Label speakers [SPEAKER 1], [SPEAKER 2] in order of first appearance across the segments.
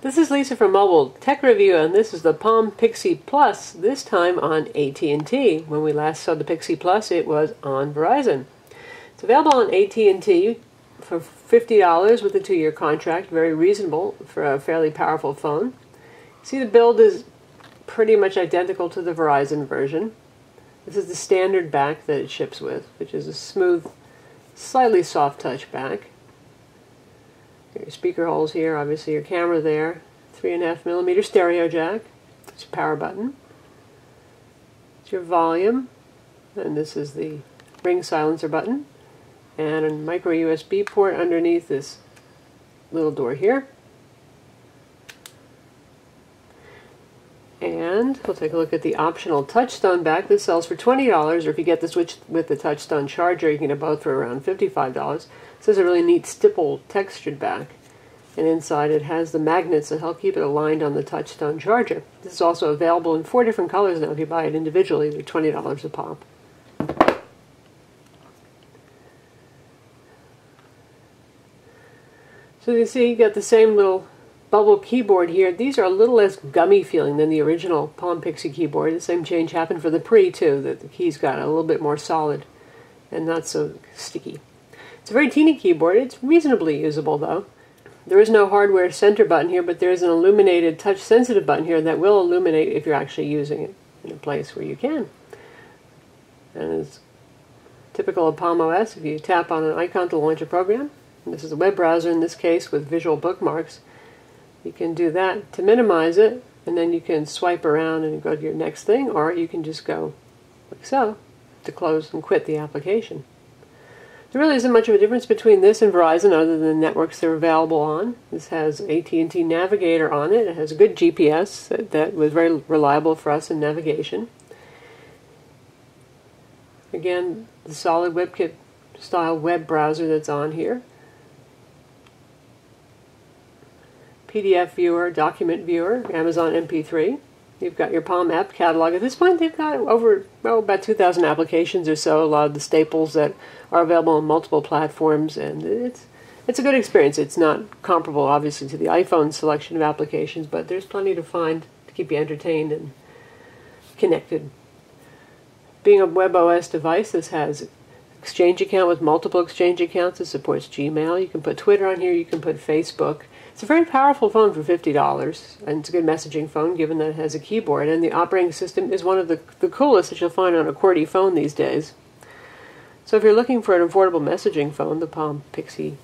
[SPEAKER 1] This is Lisa from Mobile Tech Review, and this is the Palm Pixi Plus, this time on AT&T. When we last saw the Pixi Plus, it was on Verizon. It's available on AT&T for $50 with a 2-year contract, very reasonable for a fairly powerful phone. See, the build is pretty much identical to the Verizon version. This is the standard back that it ships with, which is a smooth, slightly soft touch back. Your speaker holes here, obviously your camera there, 3.5mm stereo jack, it's your power button, it's your volume, and this is the ring silencer button, and a micro USB port underneath this little door here. And we'll take a look at the optional Touchstone back. This sells for $20, or if you get this with the Touchstone charger, you can get both for around $55. This is a really neat stipple textured back, and inside it has the magnets that help keep it aligned on the Touchstone charger. This is also available in 4 different colors now. If you buy it individually, they're $20 a pop. So you see, you got the same little bubble keyboard here. These are a little less gummy feeling than the original Palm Pixi keyboard. The same change happened for the Pre too, that the keys got a little bit more solid and not so sticky. It's a very teeny keyboard. It's reasonably usable though. There is no hardware center button here, but there is an illuminated touch sensitive button here that will illuminate if you're actually using it in a place where you can. And it's typical of Palm OS. If you tap on an icon to launch a program, and this is a web browser in this case with visual bookmarks, you can do that to minimize it, and then you can swipe around and go to your next thing, or you can just go like so to close and quit the application. There really isn't much of a difference between this and Verizon other than the networks they're available on. This has AT&T Navigator on it. It has a good GPS that was very reliable for us in navigation. Again, the solid WebKit style web browser that's on here. PDF viewer, document viewer, Amazon MP3. You've got your Palm app catalog. At this point, they've got over about 2,000 applications or so, a lot of the staples that are available on multiple platforms, and it's a good experience. It's not comparable, obviously, to the iPhone selection of applications, but there's plenty to find to keep you entertained and connected. Being a WebOS device, this has Exchange account with multiple Exchange accounts. It supports Gmail. You can put Twitter on here. You can put Facebook. It's a very powerful phone for $50, and it's a good messaging phone given that it has a keyboard, and the operating system is one of the coolest that you'll find on a QWERTY phone these days. So if you're looking for an affordable messaging phone, the Palm Pixi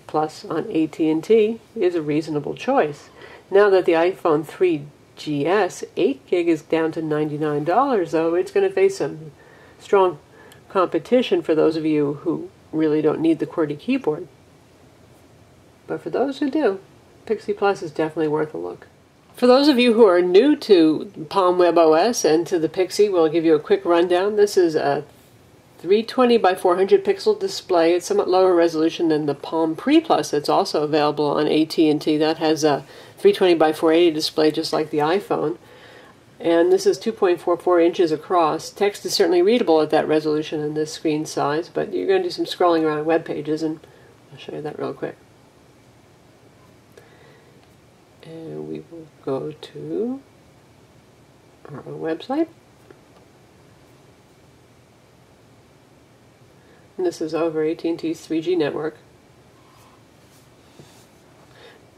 [SPEAKER 1] Plus on AT&T is a reasonable choice. Now that the iPhone 3GS 8GB is down to $99, though, it's going to face some strong competition for those of you who really don't need the QWERTY keyboard. But for those who do, Pixi Plus is definitely worth a look. For those of you who are new to Palm WebOS and to the Pixi, we'll give you a quick rundown. This is a 320 by 400 pixel display. It's somewhat lower resolution than the Palm Pre Plus that's also available on AT&T. That has a 320 by 480 display just like the iPhone. And this is 2.44 inches across. Text is certainly readable at that resolution and this screen size, but you're going to do some scrolling around web pages, and I'll show you that real quick. And we will go to our own website. And this is over AT&T's 3G network.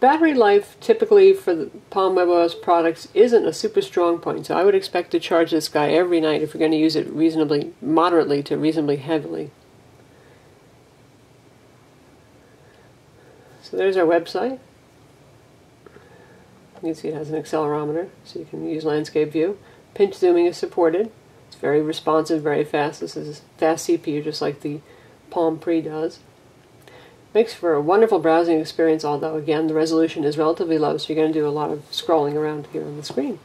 [SPEAKER 1] Battery life typically for the Palm WebOS products isn't a super strong point, so I would expect to charge this guy every night if you're going to use it reasonably moderately to reasonably heavily. So there's our website. You can see it has an accelerometer, so you can use landscape view. Pinch zooming is supported. It's very responsive, very fast. This is fast CPU just like the Palm Pre does. Makes for a wonderful browsing experience, although again the resolution is relatively low, so you're going to do a lot of scrolling around here on the screen.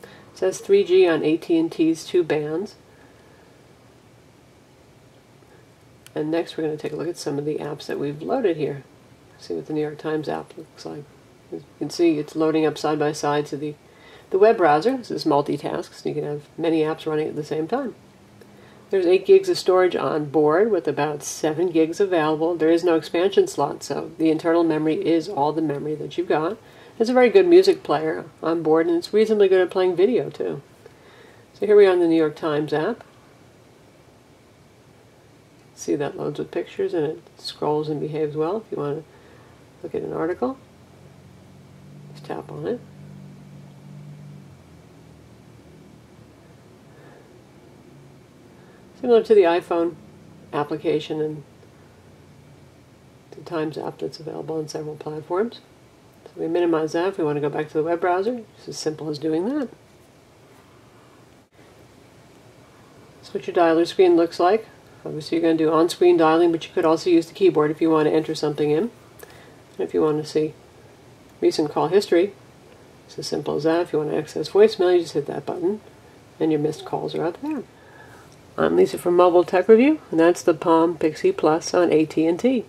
[SPEAKER 1] It says 3G on AT&T's 2 bands. And next we're going to take a look at some of the apps that we've loaded here. See what the New York Times app looks like. As you can see, it's loading up side by side to the web browser. This is multitask, so you can have many apps running at the same time. There's 8 gigs of storage on board with about 7 gigs available. There is no expansion slot, so the internal memory is all the memory that you've got. It's a very good music player on board, and it's reasonably good at playing video too. So here we are on the New York Times app. See, that loads with pictures and it scrolls and behaves well. If you want to look at an article, just tap on it. Similar to the iPhone application and the Times app that's available on several platforms. So we minimize that if we want to go back to the web browser. It's as simple as doing that. That's what your dialer screen looks like. Obviously you're going to do on-screen dialing, but you could also use the keyboard if you want to enter something in. And if you want to see recent call history, it's as simple as that. If you want to access voicemail, you just hit that button, and your missed calls are out there. I'm Lisa from Mobile Tech Review, and that's the Palm Pixi Plus on AT&T.